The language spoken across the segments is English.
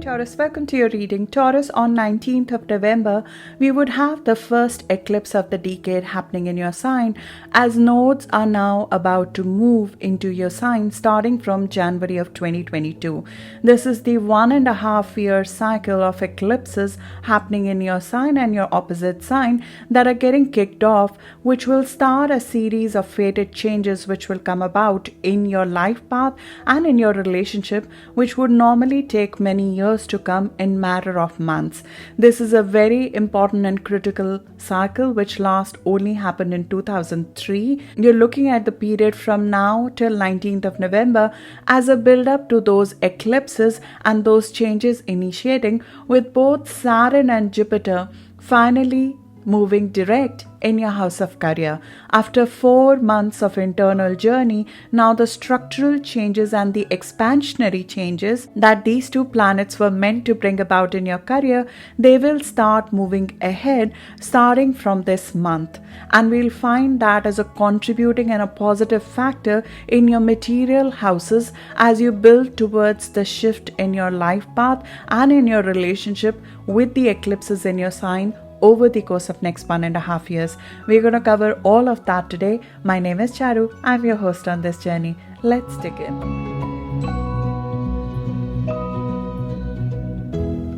Taurus, welcome to your reading. Taurus, on 19th of November, we would have the first eclipse of the decade happening in your sign, as nodes are now about to move into your sign starting from January of 2022. This is the 1.5-year cycle of eclipses happening in your sign and your opposite sign that are getting kicked off, which will start a series of fated changes which will come about in your life path and in your relationship, which would normally take many years to come in matter of months. This is a very important and critical cycle which last only happened in 2003. You're looking at the period from now till 19th of November as a build up to those eclipses and those changes initiating, with both Saturn and Jupiter finally moving direct in your house of career. After 4 months of internal journey, now the structural changes and the expansionary changes that these two planets were meant to bring about in your career, they will start moving ahead starting from this month. And we'll find that as a contributing and a positive factor in your material houses as you build towards the shift in your life path and in your relationship with the eclipses in your sign over the course of next 1.5 years. We're going to cover all of that today. My name is Charu. I'm your host on this journey. Let's dig in.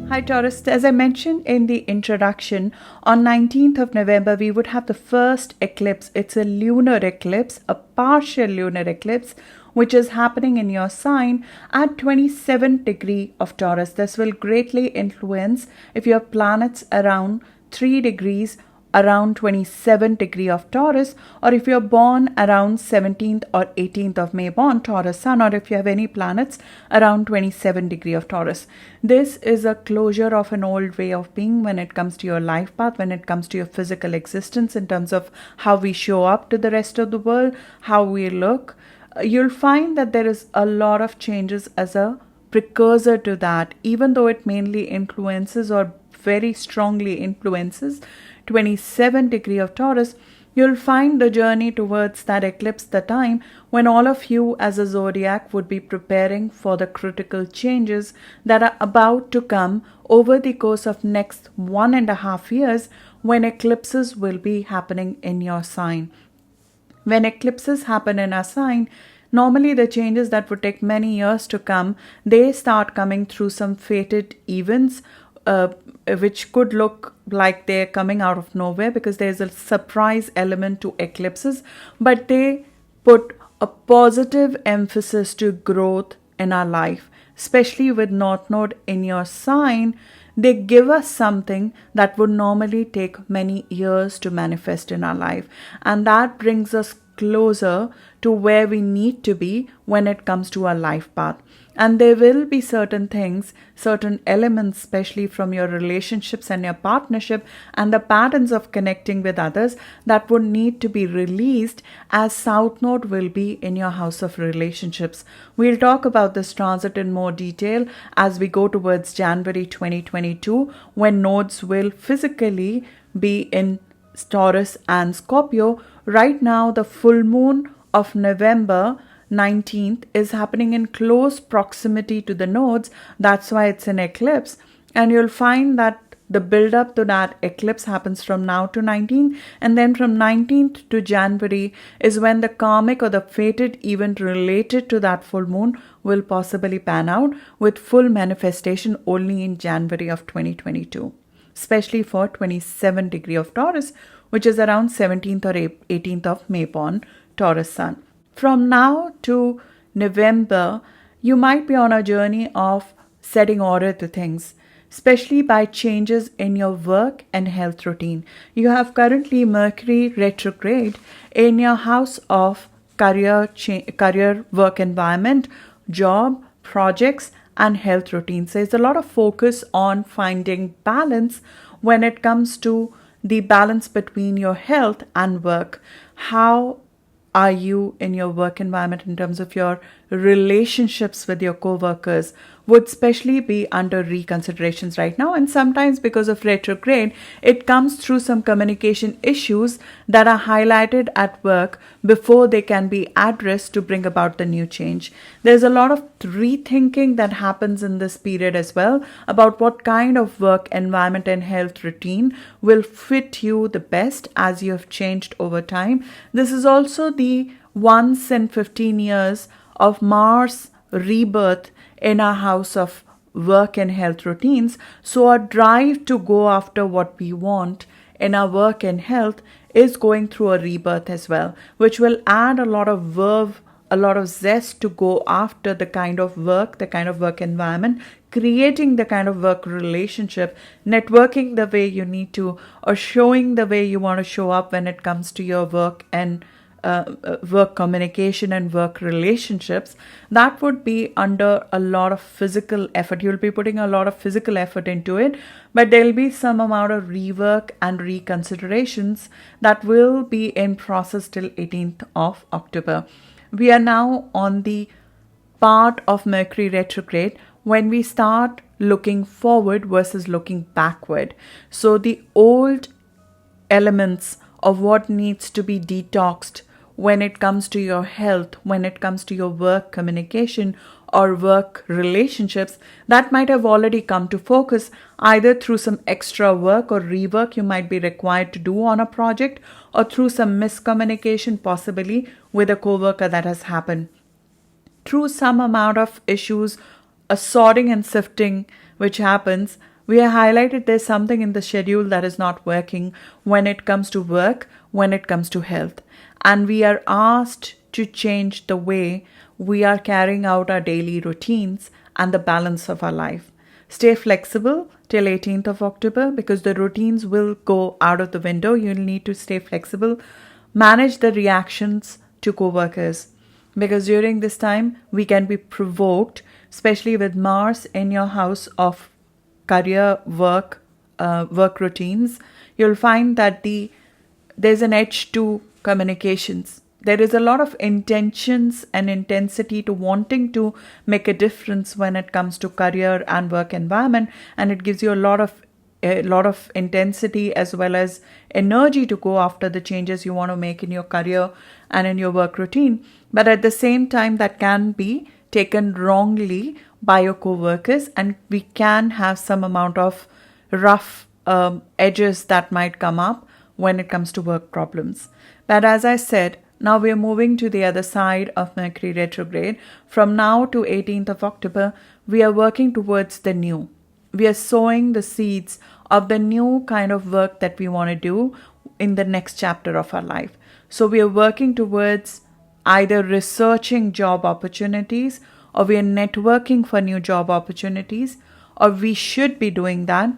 Hi Taurus, as I mentioned in the introduction, on 19th of November we would have the first eclipse. It's a lunar eclipse, a partial lunar eclipse, which is happening in your sign at 27 degree of Taurus. This will greatly influence if your planets around 3 degrees around 27 degree of Taurus, or if you're born around 17th or 18th of May born Taurus Sun, or if you have any planets around 27 degree of Taurus. This is a closure of an old way of being when it comes to your life path, when it comes to your physical existence, in terms of how we show up to the rest of the world, how we look. You'll find that there is a lot of changes as a precursor to that, even though it mainly influences or very strongly influences 27 degree of Taurus. You'll find the journey towards that eclipse the time when all of you as a zodiac would be preparing for the critical changes that are about to come over the course of next 1.5 years, when eclipses will be happening in your sign. When eclipses happen in a sign, normally the changes that would take many years to come, they start coming through some fated events, which could look like they're coming out of nowhere because there's a surprise element to eclipses, but they put a positive emphasis to growth in our life, especially with North Node in your sign. They give us something that would normally take many years to manifest in our life, and that brings us closer to where we need to be when it comes to our life path. And there will be certain things, certain elements, especially from your relationships and your partnership and the patterns of connecting with others, that would need to be released as South Node will be in your house of relationships. We'll talk about this transit in more detail as we go towards January 2022, when nodes will physically be in Taurus and Scorpio. Right now, the full moon of November 19th is happening in close proximity to the nodes. That's why it's an eclipse. And you'll find that the build up to that eclipse happens from now to 19th. And then from 19th to January is when the karmic or the fated event related to that full moon will possibly pan out, with full manifestation only in January of 2022. Especially for 27 degree of Taurus, which is around 17th or 18th of May born Taurus Sun. From now to November, you might be on a journey of setting order to things, especially by changes in your work and health routine. You have currently Mercury retrograde in your house of career, work environment, job, projects, and health routines. There's a lot of focus on finding balance when it comes to the balance between your health and work. How are you in your work environment in terms of your relationships with your co-workers, would especially be under reconsiderations right now. And sometimes because of retrograde, it comes through some communication issues that are highlighted at work before they can be addressed to bring about the new change. There's a lot of rethinking that happens in this period as well about what kind of work environment and health routine will fit you the best as you have changed over time. This is also the once in 15 years of Mars rebirth in our house of work and health routines. So our drive to go after what we want in our work and health is going through a rebirth as well, which will add a lot of verve, a lot of zest to go after the kind of work environment, creating the kind of work relationship, networking the way you need to, or showing the way you want to show up when it comes to your work and work communication and work relationships. That would be under a lot of physical effort. You'll be putting a lot of physical effort into it, but there'll be some amount of rework and reconsiderations that will be in process till 18th of October. We are now on the part of Mercury retrograde when we start looking forward versus looking backward. So the old elements of what needs to be detoxed when it comes to your health, when it comes to your work communication or work relationships, that might have already come to focus either through some extra work or rework you might be required to do on a project, or through some miscommunication possibly with a coworker that has happened. Through some amount of issues, a sorting and sifting which happens, we are highlighted there's something in the schedule that is not working when it comes to work, when it comes to health. And we are asked to change the way we are carrying out our daily routines and the balance of our life. Stay flexible till 18th of October because the routines will go out of the window. You'll need to stay flexible. Manage the reactions to co-workers because during this time we can be provoked, especially with Mars in your house of career, work routines. You'll find that there's an edge to communications. There is a lot of intentions and intensity to wanting to make a difference when it comes to career and work environment, and it gives you a lot of intensity as well as energy to go after the changes you want to make in your career and in your work routine. But at the same time, that can be taken wrongly by your co-workers, and we can have some amount of rough edges that might come up when it comes to work problems. But as I said, now we are moving to the other side of Mercury retrograde. From now to 18th of October, we are working towards the new. We are sowing the seeds of the new kind of work that we want to do in the next chapter of our life. So we are working towards either researching job opportunities, or we are networking for new job opportunities, or we should be doing that.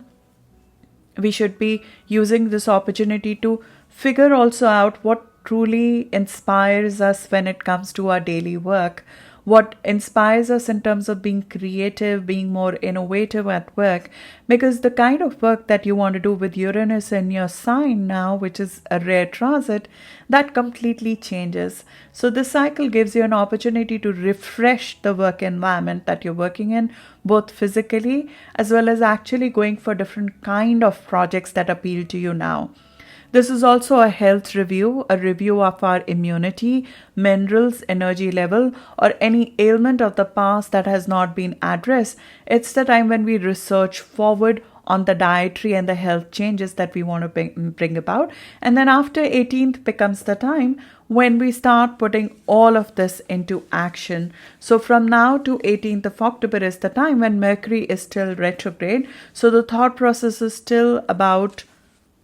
We should be using this opportunity to figure also out what truly inspires us when it comes to our daily work, what inspires us in terms of being creative, being more innovative at work, because the kind of work that you want to do with Uranus in your sign now, which is a rare transit, that completely changes. So this cycle gives you an opportunity to refresh the work environment that you're working in, both physically as well as actually going for different kind of projects that appeal to you now. This is also a health review, a review of our immunity, minerals, energy level, or any ailment of the past that has not been addressed. It's the time when we research forward on the dietary and the health changes that we want to bring about. And then after 18th becomes the time when we start putting all of this into action. So from now to 18th of October is the time when Mercury is still retrograde. So the thought process is still about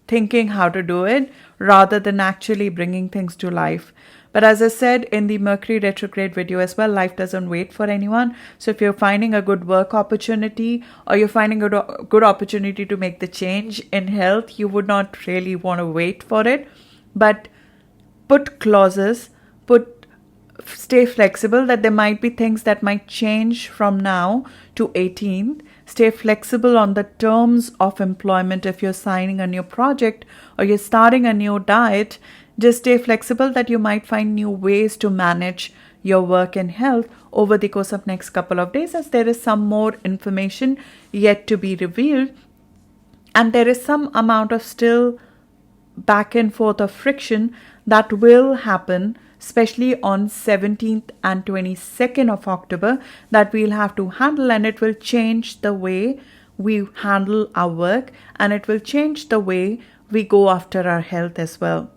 thinking how to do it rather than actually bringing things to life. But as I said in the Mercury retrograde video as well, life doesn't wait for anyone. So if you're finding a good work opportunity or you're finding a good opportunity to make the change in health, you would not really want to wait for it. But put clauses, stay flexible that there might be things that might change from now to 18th. Stay flexible on the terms of employment if you're signing a new project or you're starting a new diet. Just stay flexible that you might find new ways to manage your work and health over the course of next couple of days, as there is some more information yet to be revealed, and there is some amount of still back and forth of friction that will happen, especially on 17th and 22nd of October, that we'll have to handle, and it will change the way we handle our work, and it will change the way we go after our health as well.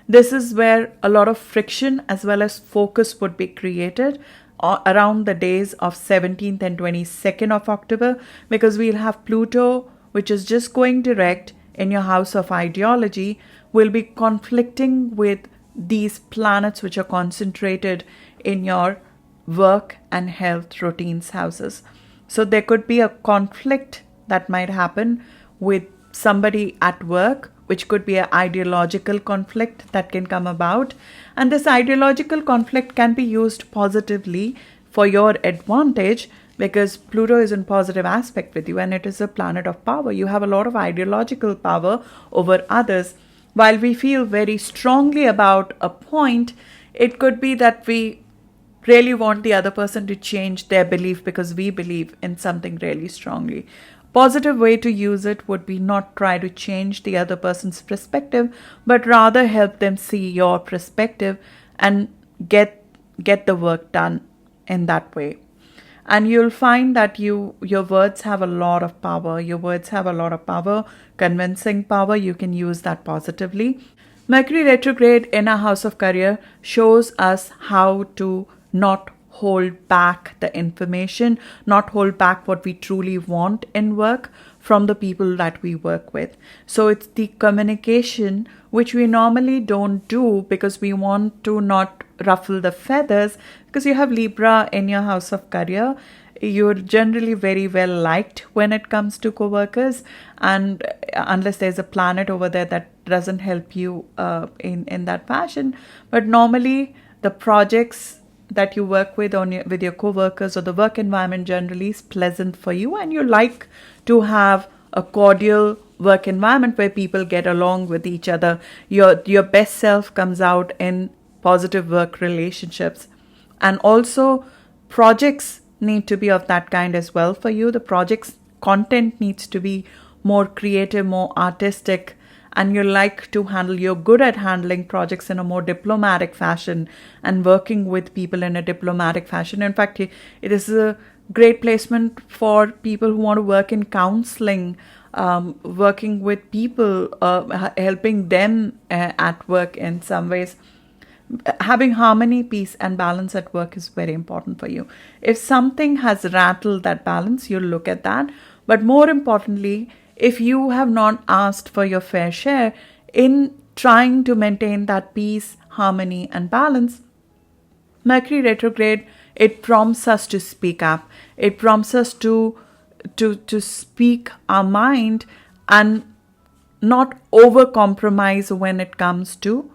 This is where a lot of friction as well as focus would be created around the days of 17th and 22nd of October, because we'll have Pluto, which is just going direct in your house of ideology, will be conflicting with these planets which are concentrated in your work and health routines houses. So there could be a conflict that might happen with somebody at work, which could be an ideological conflict that can come about. And this ideological conflict can be used positively for your advantage, because Pluto is in positive aspect with you and it is a planet of power. You have a lot of ideological power over others. While we feel very strongly about a point, it could be that we really want the other person to change their belief because we believe in something really strongly. Positive way to use it would be not try to change the other person's perspective, but rather help them see your perspective and get the work done in that way. And you'll find that your words have a lot of power. Your words have a lot of power, convincing power. You can use that positively. Mercury retrograde in our house of career shows us how to not hold back the information, not hold back what we truly want in work from the people that we work with. So it's the communication, which we normally don't do because we want to not ruffle the feathers, because you have Libra in your house of career. You're generally very well liked when it comes to co-workers, and unless there's a planet over there that doesn't help you in that fashion. But normally the projects that you work with with your co-workers, or the work environment generally, is pleasant for you, and you like to have a cordial work environment where people get along with each other. Your best self comes out in positive work relationships. And also projects need to be of that kind as well for you. The project's content needs to be more creative, more artistic, and you're good at handling projects in a more diplomatic fashion and working with people in a diplomatic fashion. In fact, it is a great placement for people who want to work in counseling, working with people, helping them at work in some ways. Having harmony, peace, and balance at work is very important for you. If something has rattled that balance, you'll look at that. But more importantly, if you have not asked for your fair share in trying to maintain that peace, harmony, and balance, Mercury retrograde, it prompts us to speak up. It prompts us to speak our mind and not over-compromise when it comes to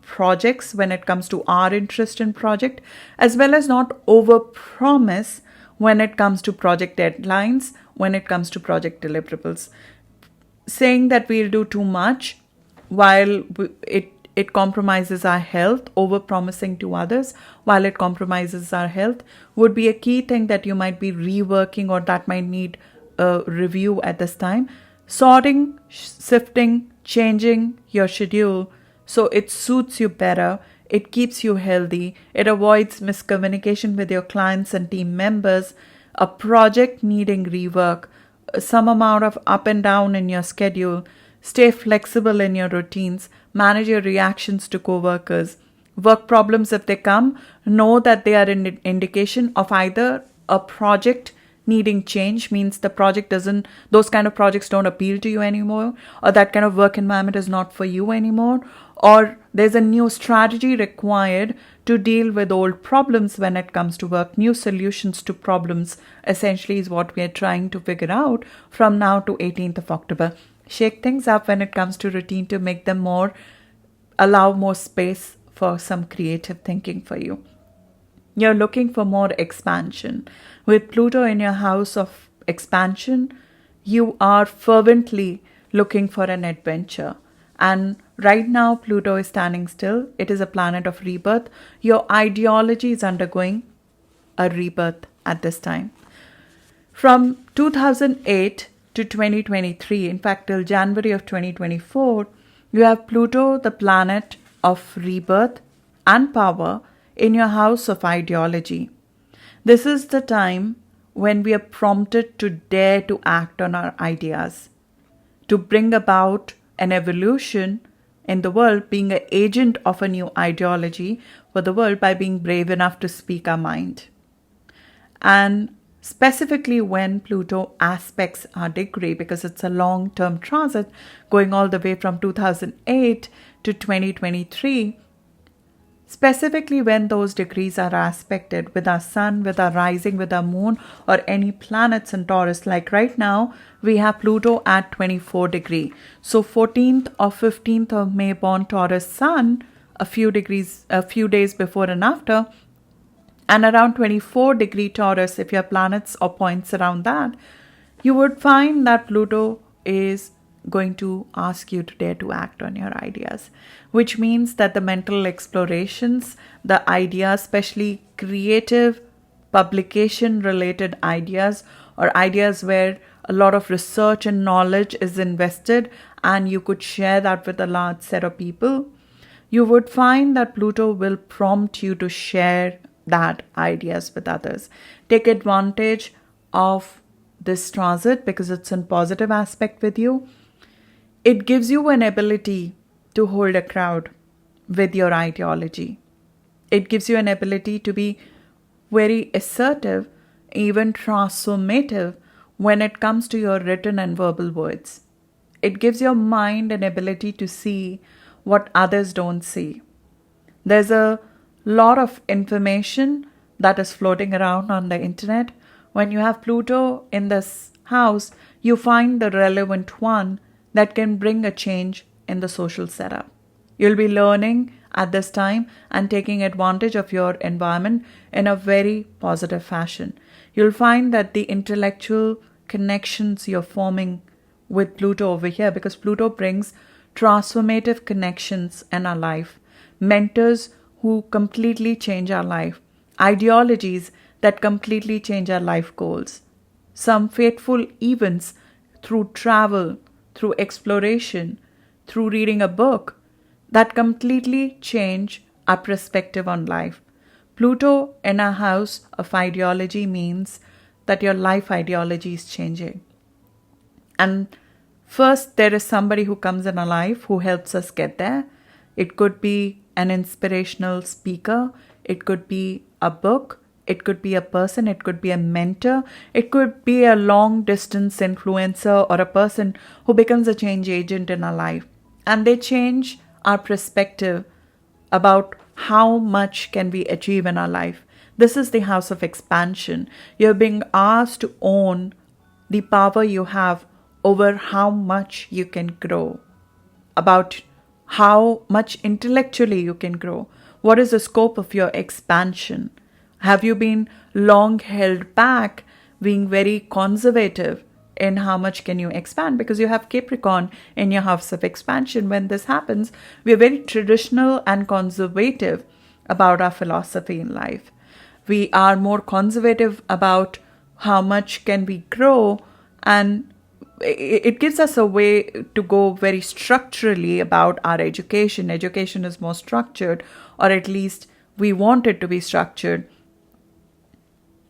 projects, when it comes to our interest in project, as well as not over-promise when it comes to project deadlines, when it comes to project deliverables. Saying that we'll do too much while it compromises our health, over-promising to others while it compromises our health, would be a key thing that you might be reworking, or that might need a review at this time. Sorting, sifting, changing your schedule so it suits you better, it keeps you healthy, it avoids miscommunication with your clients and team members, a project needing rework, some amount of up and down in your schedule. Stay flexible in your routines, manage your reactions to co-workers. Work problems, if they come, know that they are an indication of either a project needing change, means the project those kind of projects don't appeal to you anymore, or that kind of work environment is not for you anymore, or there's a new strategy required to deal with old problems when it comes to work. New solutions to problems essentially is what we are trying to figure out from now to 18th of October. Shake things up when it comes to routine to make them allow more space for some creative thinking for you. You're looking for more expansion. With Pluto in your house of expansion, you are fervently looking for an adventure. And right now, Pluto is standing still. It is a planet of rebirth. Your ideology is undergoing a rebirth at this time. From 2008 to 2023, in fact, till January of 2024, you have Pluto, the planet of rebirth and power, in your house of ideology. This is the time when we are prompted to dare to act on our ideas, to bring about an evolution in the world, being an agent of a new ideology for the world by being brave enough to speak our mind. And specifically when Pluto aspects our degree, because it's a long-term transit going all the way from 2008 to 2023, specifically when those degrees are aspected with our sun, with our rising, with our moon, or any planets in Taurus. Like right now, we have Pluto at 24 degree. So 14th or 15th of May born Taurus sun, a few days before and after, and around 24 degree Taurus, if you have planets or points around that, you would find that Pluto is going to ask you to dare to act on your ideas, which means that the mental explorations, the ideas, especially creative publication related ideas, or ideas where a lot of research and knowledge is invested and you could share that with a large set of people, you would find that Pluto will prompt you to share that ideas with others. Take advantage of this transit because it's in positive aspect with you. It gives you an ability to hold a crowd with your ideology. It gives you an ability to be very assertive, even transformative when it comes to your written and verbal words. It gives your mind an ability to see what others don't see. There's a lot of information that is floating around on the internet. When you have Pluto in this house, you find the relevant one that can bring a change in the social setup. You'll be learning at this time and taking advantage of your environment in a very positive fashion. You'll find that the intellectual connections you're forming with Pluto over here, because Pluto brings transformative connections in our life, mentors who completely change our life, ideologies that completely change our life goals, some fateful events through travel, through exploration, through reading a book that completely change our perspective on life. Pluto in a house of ideology means that your life ideology is changing. And first, there is somebody who comes in our life who helps us get there. It could be an inspirational speaker. It could be a book. It could be a person. It could be a mentor. It could be a long distance influencer or a person who becomes a change agent in our life. And they change our perspective about how much can we achieve in our life. This is the house of expansion. You're being asked to own the power you have over how much you can grow, about how much intellectually you can grow. What is the scope of your expansion? Have you been long held back, being very conservative in how much can you expand? Because you have Capricorn in your house of expansion. When this happens, we are very traditional and conservative about our philosophy in life. We are more conservative about how much can we grow, and it gives us a way to go very structurally about our education. Education is more structured, or at least we want it to be structured.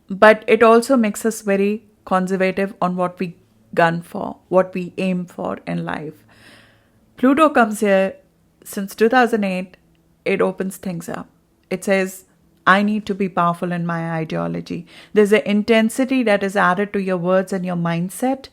But it also makes us very conservative on what we gun for, what we aim for in life. Pluto comes here since 2008. It opens things up. It says, I need to be powerful in my ideology. There's an intensity that is added to your words and your mindset,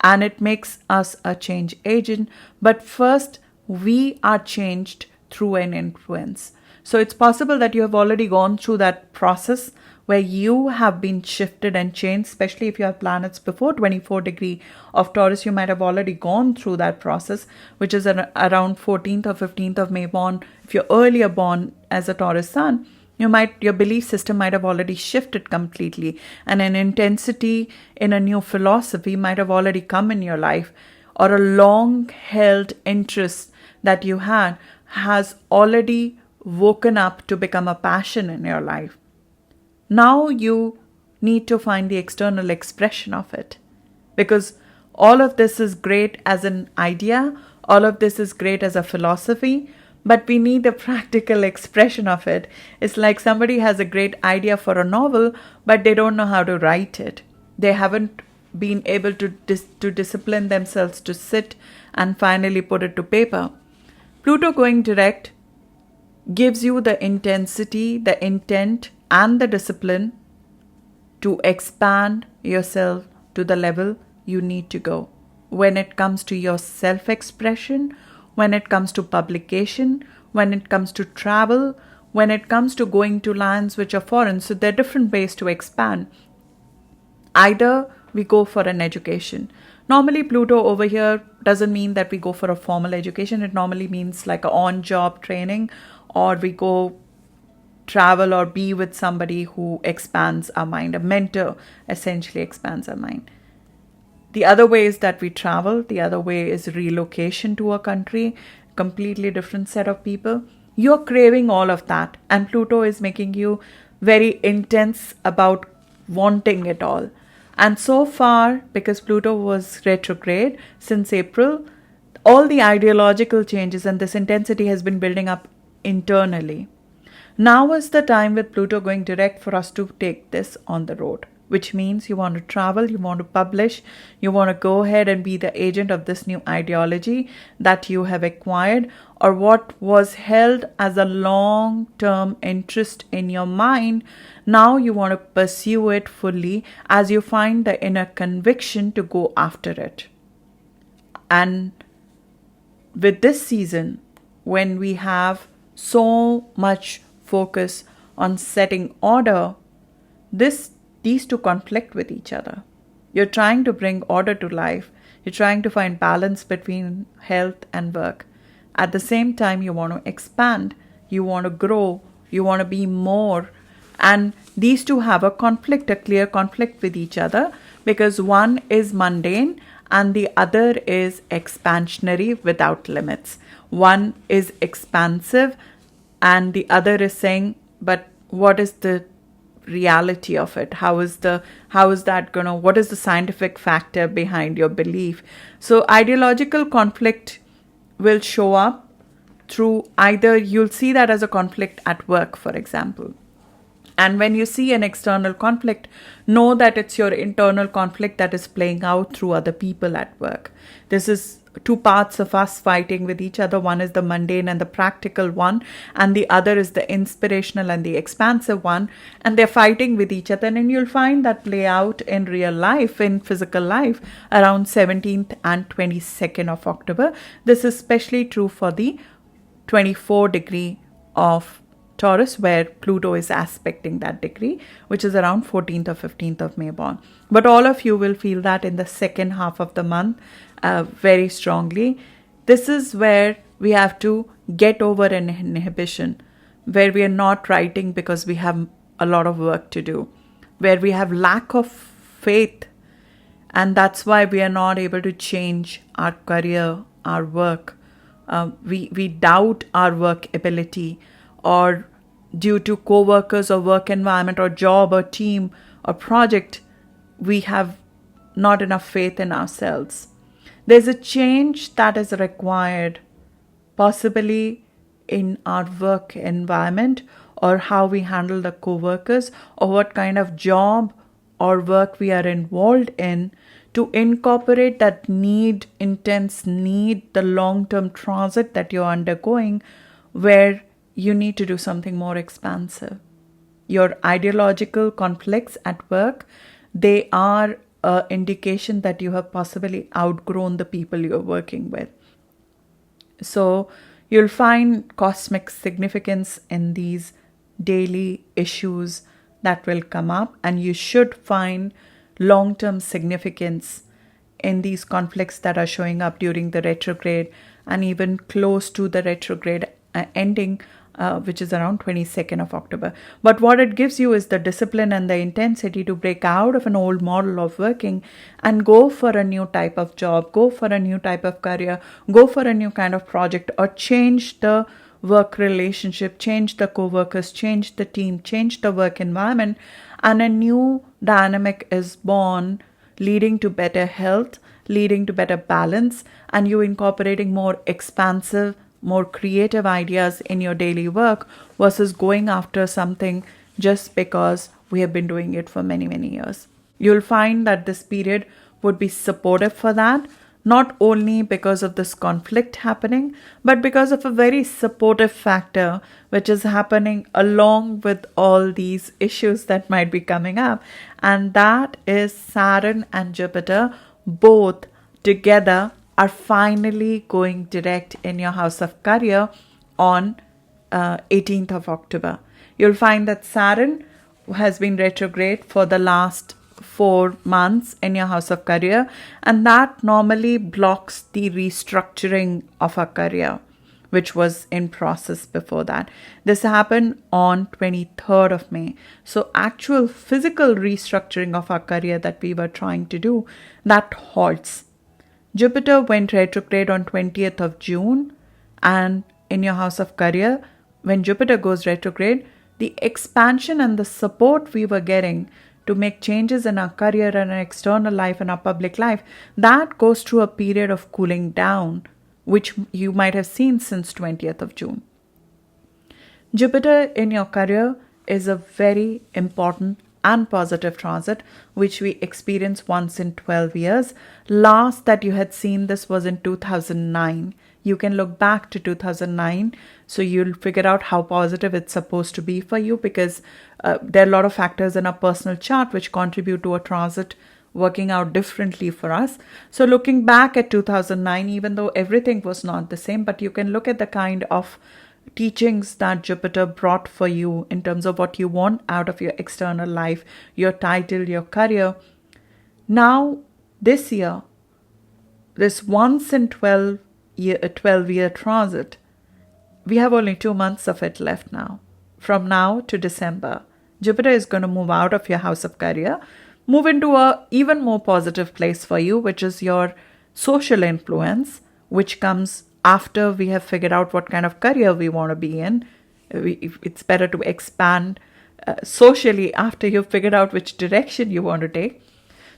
and it makes us a change agent. But first, we are changed through an influence. So it's possible that you have already gone through that process where you have been shifted and changed, especially if you have planets before 24 degree of Taurus. You might have already gone through that process, which is around 14th or 15th of May born. If you're earlier born as a Taurus sun, your belief system might have already shifted completely, and an intensity in a new philosophy might have already come in your life, or a long held interest that you had has already woken up to become a passion in your life. Now you need to find the external expression of it, because all of this is great as an idea, all of this is great as a philosophy, but we need a practical expression of it. It's like somebody has a great idea for a novel, but they don't know how to write it. They haven't been able to discipline themselves to sit and finally put it to paper. Pluto going direct gives you the intensity, the intent, and the discipline to expand yourself to the level you need to go. When it comes to your self-expression, when it comes to publication, when it comes to travel, when it comes to going to lands which are foreign. So there are different ways to expand. Either we go for an education. Normally Pluto over here doesn't mean that we go for a formal education. It normally means like an on-job training, or we go travel or be with somebody who expands our mind. A mentor essentially expands our mind. The other way is that we travel. The other way is relocation to a country, completely different set of people. You're craving all of that, and Pluto is making you very intense about wanting it all. And so far, because Pluto was retrograde since April, all the ideological changes and this intensity has been building up internally. Now is the time with Pluto going direct for us to take this on the road, which means you want to travel, you want to publish, you want to go ahead and be the agent of this new ideology that you have acquired, or what was held as a long-term interest in your mind. Now you want to pursue it fully as you find the inner conviction to go after it. And with this season, when we have so much focus on setting order, these two conflict with each other. You're trying to bring order to life. You're trying to find balance between health and work. At the same time, you want to expand. You want to grow. You want to be more. And these two have a conflict, a clear conflict with each other, because one is mundane and the other is expansionary without limits. One is expansive and the other is saying, but what is the reality of it? How is that gonna, what is the scientific factor behind your belief? So ideological conflict will show up through either, you'll see that as a conflict at work, for example. And when you see an external conflict, know that it's your internal conflict that is playing out through other people at work. This is two parts of us fighting with each other. One is the mundane and the practical one, and the other is the inspirational and the expansive one. And they're fighting with each other. And you'll find that play out in real life, in physical life, around 17th and 22nd of October. This is especially true for the 24 degree of Taurus, where Pluto is aspecting that degree, which is around 14th or 15th of May born. But all of you will feel that in the second half of the month very strongly. This is where we have to get over an inhibition, where we are not writing because we have a lot of work to do, where we have lack of faith, and that's why we are not able to change our career, our work. We doubt our work ability, or due to co-workers or work environment or job or team or project, we have not enough faith in ourselves. There's a change that is required, possibly in our work environment, or how we handle the co-workers, or what kind of job or work we are involved in, to incorporate that need, intense need, the long-term transit that you're undergoing, where you need to do something more expansive. Your ideological conflicts at work, they are an indication that you have possibly outgrown the people you're working with. So you'll find cosmic significance in these daily issues that will come up, and you should find long-term significance in these conflicts that are showing up during the retrograde and even close to the retrograde ending which is around 22nd of October. But what it gives you is the discipline and the intensity to break out of an old model of working and go for a new type of job, go for a new type of career, go for a new kind of project, or change the work relationship, change the co-workers, change the team, change the work environment, and a new dynamic is born, leading to better health, leading to better balance, and you incorporating more expansive, more creative ideas in your daily work versus going after something just because we have been doing it for many, many years. You'll find that this period would be supportive for that, not only because of this conflict happening, but because of a very supportive factor which is happening along with all these issues that might be coming up. And that is Saturn and Jupiter both together are finally going direct in your house of career on 18th of October. You'll find that Saturn has been retrograde for the last 4 months in your house of career, and that normally blocks the restructuring of a career which was in process before that. This happened on 23rd of May. So actual physical restructuring of our career that we were trying to do, that halts. Jupiter went retrograde on 20th of June, and in your house of career, when Jupiter goes retrograde, the expansion and the support we were getting to make changes in our career and our external life and our public life, that goes through a period of cooling down, which you might have seen since 20th of June. Jupiter in your career is a very important and positive transit, which we experience once in 12 years. Last that you had seen this was in 2009. You can look back to 2009, so you'll figure out how positive it's supposed to be for you, because there are a lot of factors in our personal chart which contribute to a transit working out differently for us. So looking back at 2009, even though everything was not the same, but you can look at the kind of teachings that Jupiter brought for you in terms of what you want out of your external life, your title, your career. Now, this year, this once in 12-year transit, we have only 2 months of it left now. From now to December, Jupiter is going to move out of your house of career, move into a even more positive place for you, which is your social influence, which comes after we have figured out what kind of career we want to be in. It's better to expand socially after you've figured out which direction you want to take.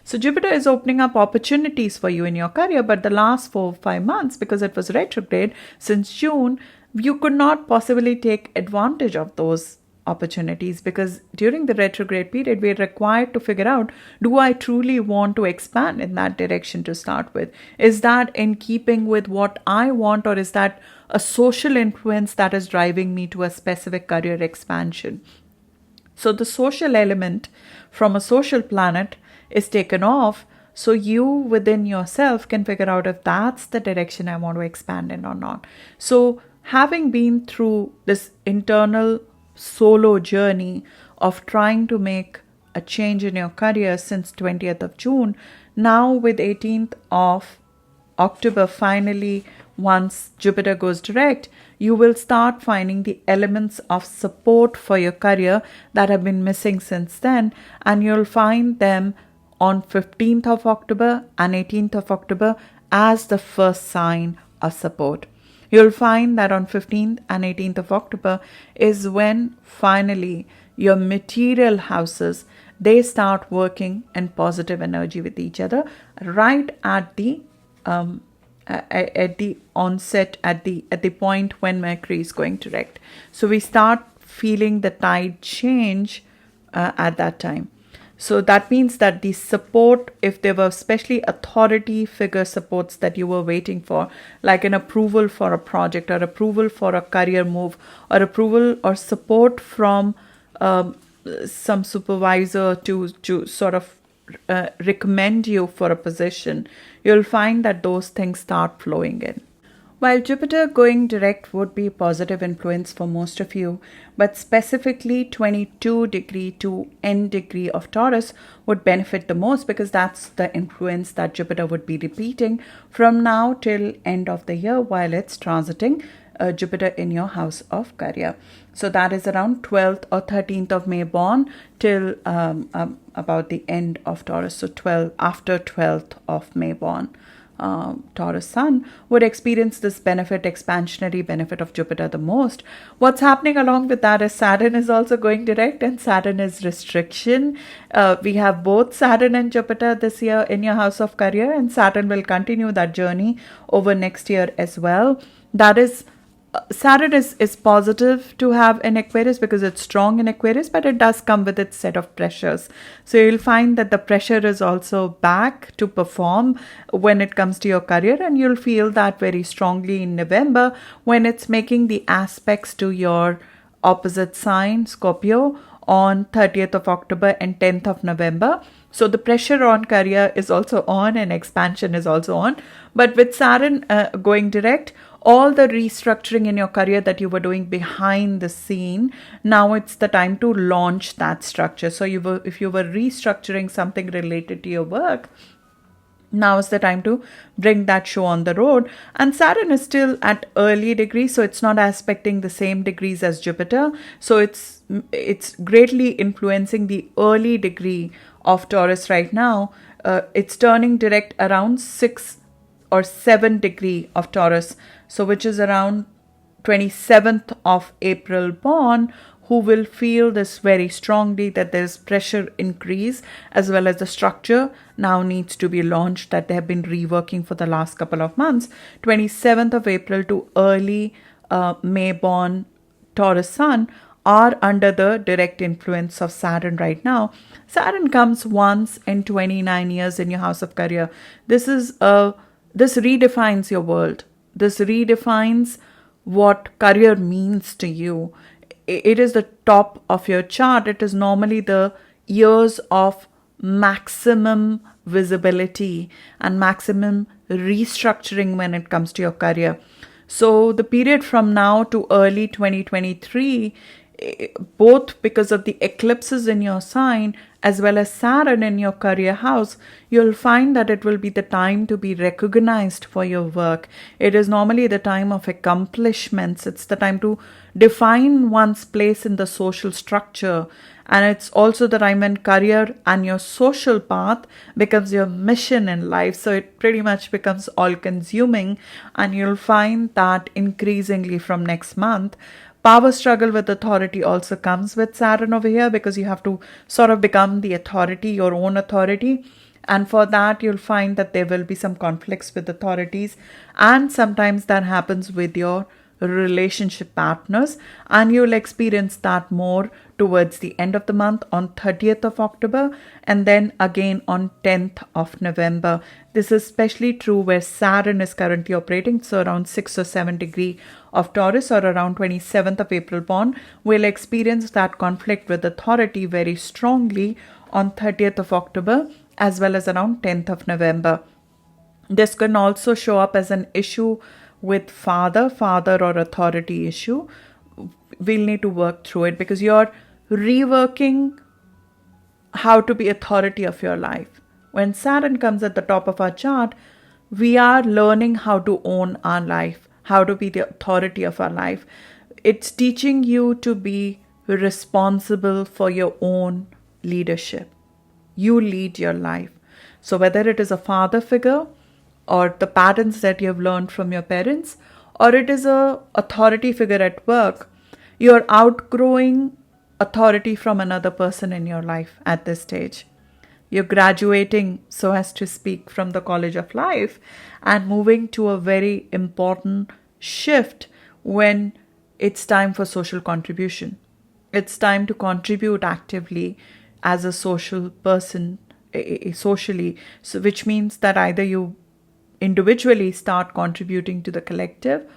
So Jupiter is opening up opportunities for you in your career, but the last 4 or 5 months, because it was retrograde since June, you could not possibly take advantage of those opportunities, because during the retrograde period, we're required to figure out, do I truly want to expand in that direction to start with? Is that in keeping with what I want, or is that a social influence that is driving me to a specific career expansion? So the social element from a social planet is taken off, so you within yourself can figure out if that's the direction I want to expand in or not. So having been through this internal solo journey of trying to make a change in your career since 20th of June, now with 18th of October, finally, once Jupiter goes direct, you will start finding the elements of support for your career that have been missing since then, and you'll find them on 15th of October and 18th of October as the first sign of support. You'll find that on 15th and 18th of October is when finally your material houses, they start working in positive energy with each other right at the onset, at the point when Mercury is going direct. So we start feeling the tide change at that time. So that means that the support, if there were especially authority figure supports that you were waiting for, like an approval for a project or approval for a career move or approval or support from some supervisor to sort of recommend you for a position, you'll find that those things start flowing in. While Jupiter going direct would be positive influence for most of you, but specifically 22 degree to N degree of Taurus would benefit the most, because that's the influence that Jupiter would be repeating from now till end of the year while it's transiting Jupiter in your house of career. So that is around 12th or 13th of May born till about the end of Taurus. So after 12th of May born. Taurus Sun would experience this expansionary benefit of Jupiter the most. What's happening along with that is Saturn is also going direct, and Saturn is restriction. We have both Saturn and Jupiter this year in your house of career, and Saturn will continue that journey over next year as well. That is, Saturn is positive to have in Aquarius because it's strong in Aquarius, but it does come with its set of pressures. So you'll find that the pressure is also back to perform when it comes to your career, and you'll feel that very strongly in November when it's making the aspects to your opposite sign, Scorpio, on 30th of October and 10th of November. So the pressure on career is also on and expansion is also on. But with Saturn going direct, all the restructuring in your career that you were doing behind the scene, now it's the time to launch that structure. So if you were restructuring something related to your work, now is the time to bring that show on the road. And Saturn is still at early degrees, so it's not aspecting the same degrees as Jupiter. So it's greatly influencing the early degree of Taurus right now. It's turning direct around 6 or 7 degree of Taurus, so which is around 27th of April born, who will feel this very strongly that there's pressure increase as well as the structure now needs to be launched that they have been reworking for the last couple of months. 27th of April to early May born Taurus Sun are under the direct influence of Saturn right now. Saturn comes once in 29 years in your house of career. This redefines your world. This redefines what career means to you. It is the top of your chart. It is normally the years of maximum visibility and maximum restructuring when it comes to your career. So the period from now to early 2023, both because of the eclipses in your sign as well as Saturn in your career house, you'll find that it will be the time to be recognized for your work. It is normally the time of accomplishments. It's the time to define one's place in the social structure. And it's also the time when career and your social path becomes your mission in life. So it pretty much becomes all-consuming. And you'll find that increasingly from next month. Power struggle with authority also comes with Saturn over here, because you have to sort of become the authority, your own authority. And for that, you'll find that there will be some conflicts with authorities. And sometimes that happens with your relationship partners. And you'll experience that more towards the end of the month on 30th of October and then again on 10th of November. This is especially true where Saturn is currently operating. So around 6 or 7 degree of Taurus or around 27th of April born will experience that conflict with authority very strongly on 30th of October as well as around 10th of November. This can also show up as an issue with father or authority issue. We'll need to work through it because you're reworking how to be authority of your life. When Saturn comes at the top of our chart, we are learning how to own our life, how to be the authority of our life. It's teaching you to be responsible for your own leadership. You lead your life. So whether it is a father figure or the patterns that you have learned from your parents, or it is a authority figure at work, you're outgrowing authority from another person in your life at this stage. You're graduating, so as to speak, from the college of life and moving to a very important shift when it's time for social contribution. It's time to contribute actively as a social person, socially, so which means that either you individually start contributing to the collective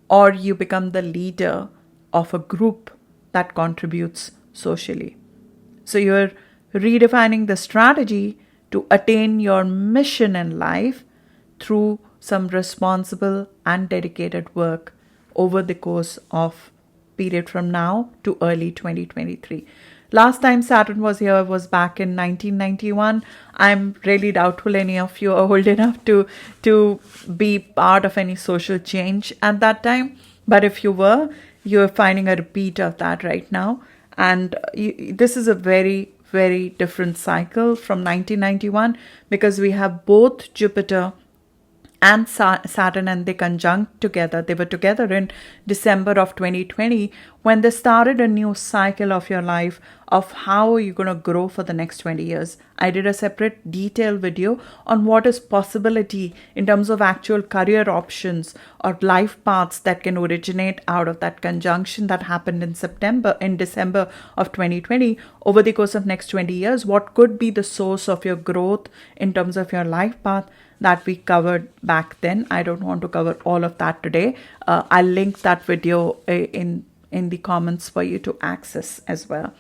or you become the leader of a group that contributes socially. So you're redefining the strategy to attain your mission in life through some responsible and dedicated work over the course of period from now to early 2023. Last time Saturn was here was back in 1991. I'm really doubtful any of you are old enough to be part of any social change at that time. But if you were, you're finding a repeat of that right now. And this is a very, very different cycle from 1991, because we have both Jupiter and Saturn, and they conjunct together. They were together in December of 2020 when they started a new cycle of your life of how you're going to grow for the next 20 years. I did a separate detailed video on what is possibility in terms of actual career options or life paths that can originate out of that conjunction that happened in December of 2020 over the course of next 20 years. What could be the source of your growth in terms of your life path that we covered back then. I don't want to cover all of that today. I'll link that video in the comments for you to access as well.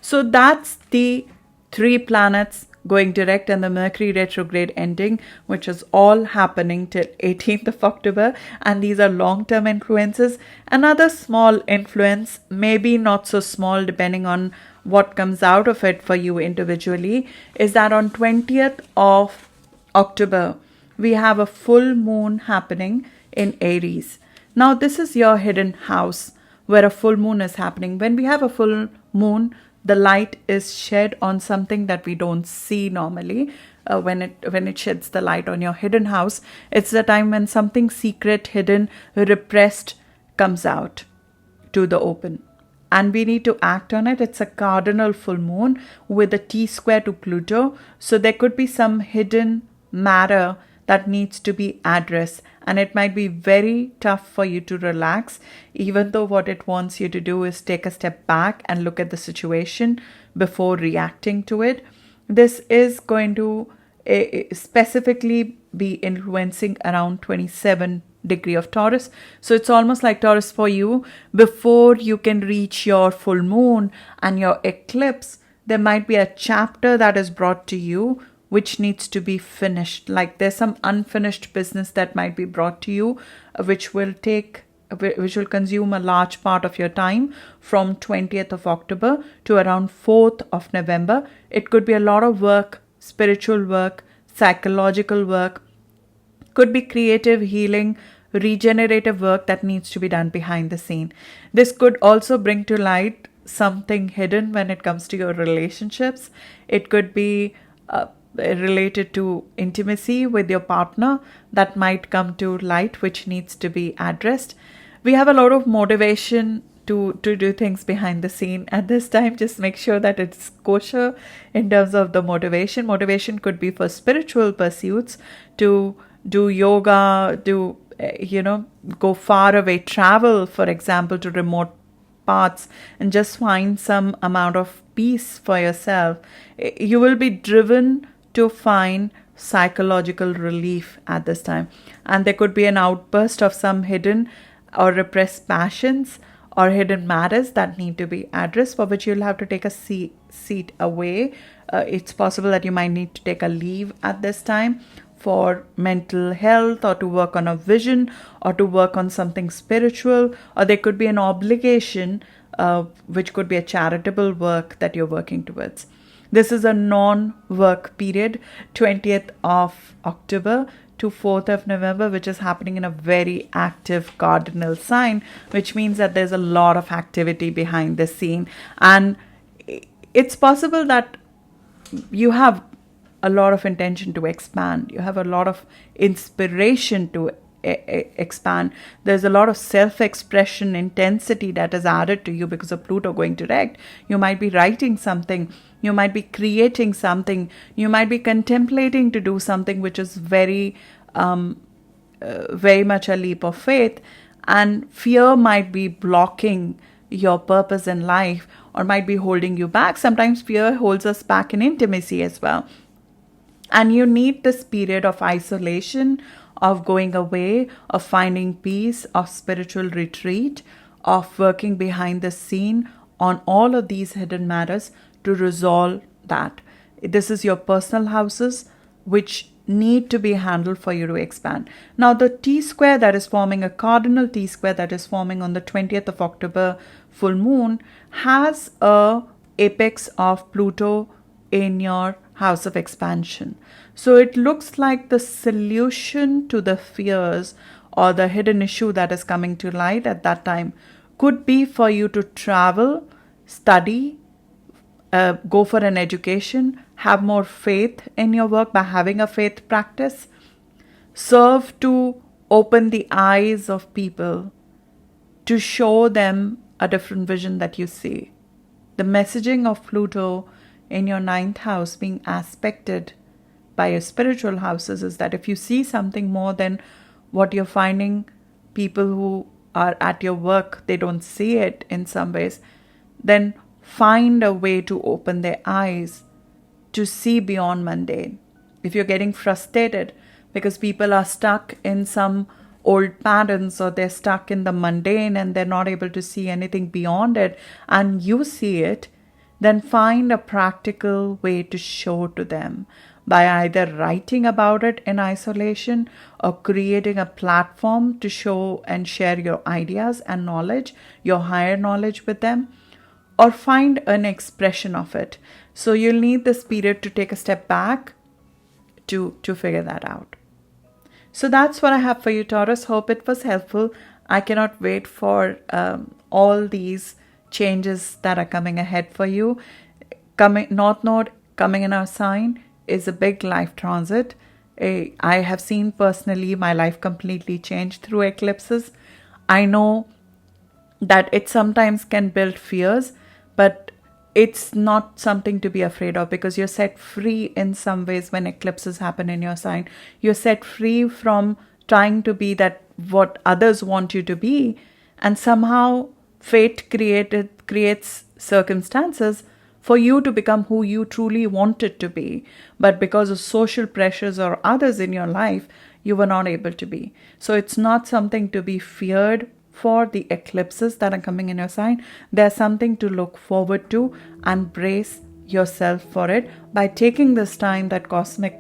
So that's the 3 planets going direct and the Mercury retrograde ending, which is all happening till 18th of October. And these are long-term influences. Another small influence, maybe not so small depending on what comes out of it for you individually, is that on 20th of October, we have a full moon happening in Aries. Now, this is your hidden house where a full moon is happening. When we have a full moon, the light is shed on something that we don't see normally. When it sheds the light on your hidden house, it's the time when something secret, hidden, repressed comes out to the open. And we need to act on it. It's a cardinal full moon with a T-square to Pluto. So there could be some hidden matter that needs to be addressed, and it might be very tough for you to relax, even though what it wants you to do is take a step back and look at the situation before reacting to it. This is going to specifically be influencing around 27 degree of Taurus. So it's almost like Taurus for you. Before you can reach your full moon and your eclipse, there might be a chapter that is brought to you which needs to be finished. Like there's some unfinished business that might be brought to you, which will consume a large part of your time from 20th of October to around 4th of November. It could be a lot of work, spiritual work, psychological work, could be creative, healing, regenerative work that needs to be done behind the scene. This could also bring to light something hidden when it comes to your relationships. It could be related to intimacy with your partner that might come to light, which needs to be addressed. We have a lot of motivation to do things behind the scene at this time. Just make sure that it's kosher in terms of the motivation. Motivation could be for spiritual pursuits, to do yoga, go far away, travel, for example, to remote parts and just find some amount of peace for yourself. You will be driven to find psychological relief at this time. And there could be an outburst of some hidden or repressed passions or hidden matters that need to be addressed, for which you'll have to take a seat away. It's possible that you might need to take a leave at this time for mental health, or to work on a vision, or to work on something spiritual, or there could be an obligation, which could be a charitable work that you're working towards. This is a non-work period, 20th of October to 4th of November, which is happening in a very active cardinal sign, which means that there's a lot of activity behind the scene. And it's possible that you have a lot of intention to expand. You have a lot of inspiration to expand. There's a lot of self-expression intensity that is added to you because of Pluto going direct. You might be writing something. You might be creating something. You might be contemplating to do something which is very much a leap of faith. And fear might be blocking your purpose in life, or might be holding you back. Sometimes fear holds us back in intimacy as well. And you need this period of isolation, of going away, of finding peace, of spiritual retreat, of working behind the scene on all of these hidden matters to resolve that. This is your personal houses which need to be handled for you to expand. Now, the T-square that is forming, a cardinal T-square that is forming on the 20th of October full moon, has a apex of Pluto in your house of expansion. So it looks like the solution to the fears or the hidden issue that is coming to light at that time could be for you to travel, study, go for an education, have more faith in your work by having a faith practice, serve to open the eyes of people, to show them a different vision that you see. The messaging of Pluto in your 9th house being aspected by your spiritual houses is that if you see something more than what you're finding people who are at your work, they don't see it in some ways, then find a way to open their eyes to see beyond mundane. If you're getting frustrated because people are stuck in some old patterns, or they're stuck in the mundane and they're not able to see anything beyond it, and you see it, then find a practical way to show to them by either writing about it in isolation or creating a platform to show and share your ideas and knowledge, your higher knowledge with them, or find an expression of it. So you'll need this period to take a step back to figure that out. So that's what I have for you, Taurus. Hope it was helpful. I cannot wait for all these changes that are coming ahead for you. North Node coming in our sign is a big life transit. I have seen personally my life completely change through eclipses. I know that it sometimes can build fears, but it's not something to be afraid of, because you're set free in some ways when eclipses happen in your sign. You're set free from trying to be that what others want you to be, and somehow fate creates circumstances for you to become who you truly wanted to be, but because of social pressures or others in your life, you were not able to be. So it's not something to be feared for the eclipses that are coming in your sign. There's something to look forward to and brace yourself for it by taking this time that cosmic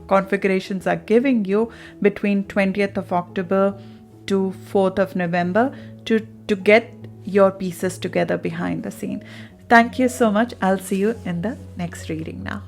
configurations are giving you between 20th of October to 4th of November to get your pieces together behind the scene. Thank you so much. I'll see you in the next reading now.